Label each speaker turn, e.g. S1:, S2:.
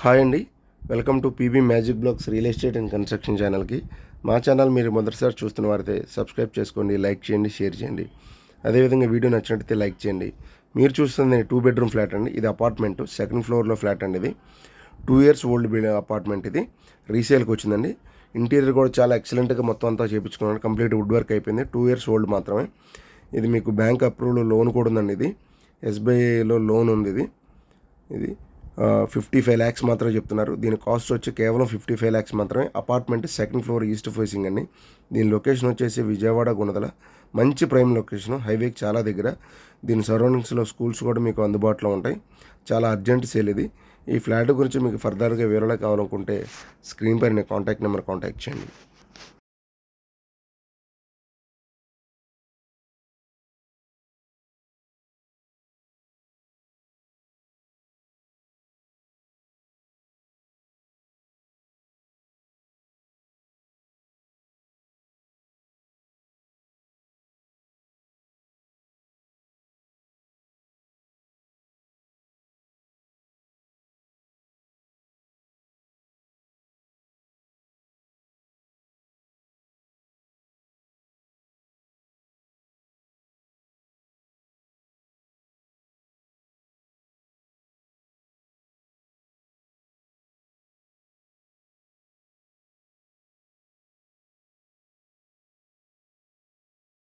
S1: Hi అండి, welcome to PB magic blogs real estate and construction ఛానల్కి. మా channel మీరు మొదటిసారి చూస్తున్న వారైతే సబ్స్క్రైబ్ చేసుకోండి, లైక్ చేయండి, షేర్ చేయండి. అదేవిధంగా వీడియో నచ్చినట్టయితే లైక్ చేయండి. మీరు చూస్తుంది 2 బెడ్రూమ్ ఫ్లాట్ అండి. ఇది అపార్ట్మెంట్, సెకండ్ ఫ్లోర్లో ఫ్లాట్ అండి. ఇది 2 years ఓల్డ్ అపార్ట్మెంట్. ఇది రీసేల్కి వచ్చిందండి. ఇంటీరియర్ కూడా చాలా ఎక్సలెంట్గా మొత్తం అంతా చేయించుకున్నాను. కంప్లీట్ వుడ్ వర్క్ అయిపోయింది. 2 years ఓల్డ్ మాత్రమే. ఇది మీకు బ్యాంక్ అప్రూవల్ లోన్ కూడా ఉందండి. ఇది ఎస్బీఐలో లోన్ ఉంది. ఇది 55 lakhs మాత్రమే చెప్తున్నారు. దీని కాస్ట్ వచ్చి కేవలం 55 lakhs మాత్రమే. Apartment second floor east facing అండి. దీని లొకేషన్ వచ్చేసి విజయవాడ గుణదల. మంచి ప్రైమ్ లొకేషన్, హైవేకి చాలా దగ్గర. దీని సరౌండింగ్స్లో స్కూల్స్ కూడా మీకు అందుబాటులో ఉంటాయి. చాలా అర్జెంట్ సేల్ ఇది. ఈ ఫ్లాట్ గురించి మీకు ఫర్దర్గా వివరాలు కావాలనుకుంటే స్క్రీన్ పైన కాంటాక్ట్ నెంబర్ కాంటాక్ట్ చేయండి.